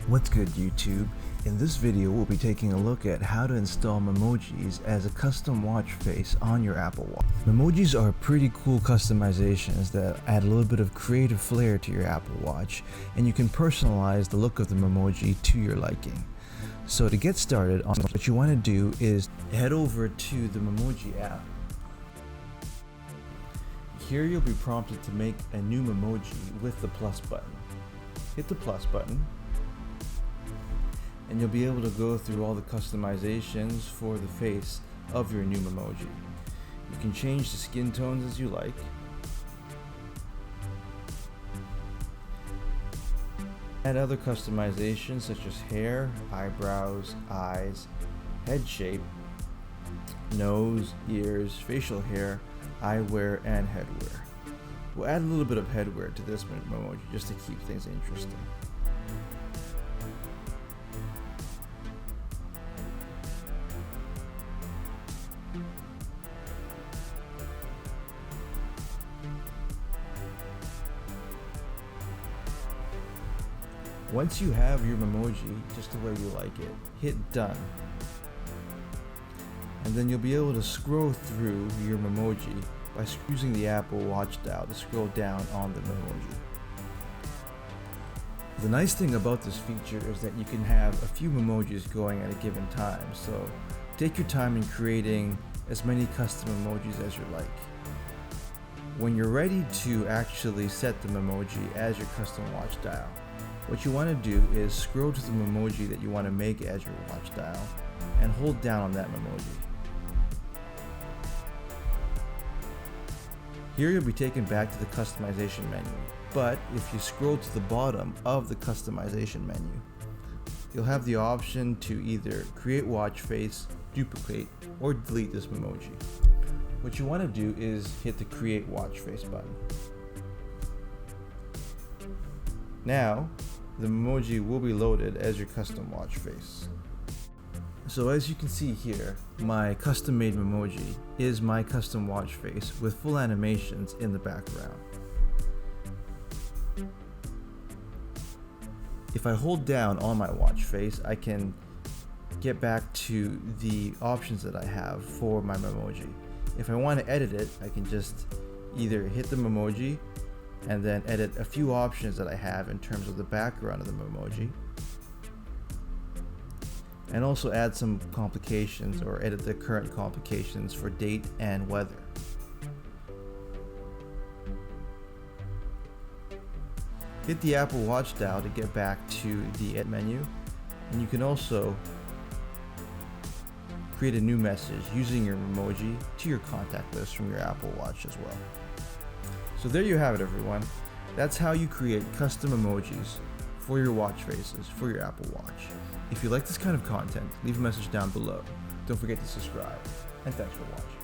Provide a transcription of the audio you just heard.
What's good, YouTube? In this video we'll be taking a look at how to install Memojis as a custom watch face on your Apple Watch. Memojis are pretty cool customizations that add a little bit of creative flair to your Apple Watch, and you can personalize the look of the Memoji to your liking. So to get started, what you want to do is head over to the Memoji app. Here you'll be prompted to make a new Memoji with the plus button. Hit the plus button, and you'll be able to go through all the customizations for the face of your new Memoji. You can change the skin tones as you like. Add other customizations such as hair, eyebrows, eyes, head shape, nose, ears, facial hair, eyewear, and headwear. We'll add a little bit of headwear to this Memoji just to keep things interesting. Once you have your Memoji just the way you like it, hit done. And then you'll be able to scroll through your Memoji by using the Apple Watch dial to scroll down on the Memoji. The nice thing about this feature is that you can have a few Memojis going at a given time, so take your time in creating as many custom emojis as you like. When you're ready to actually set the Memoji as your custom watch dial, what you want to do is scroll to the Memoji that you want to make as your watch dial and hold down on that Memoji. Here you'll be taken back to the customization menu, but if you scroll to the bottom of the customization menu, you'll have the option to either create watch face, duplicate, or delete this Memoji. What you want to do is hit the create watch face button. Now, the Memoji will be loaded as your custom watch face. So as you can see here, my custom made Memoji is my custom watch face with full animations in the background. If I hold down on my watch face, I can get back to the options that I have for my Memoji. If I want to edit it, I can just either hit the Memoji and then edit a few options that I have in terms of the background of the Memoji, and also add some complications or edit the current complications for date and weather. Hit the Apple Watch dial to get back to the edit menu, and you can also create a new message using your Memoji to your contact list from your Apple Watch as well. So there you have it, everyone. That's how you create custom emojis for your watch faces for your Apple Watch. If you like this kind of content, leave a message down below. Don't forget to subscribe, and thanks for watching.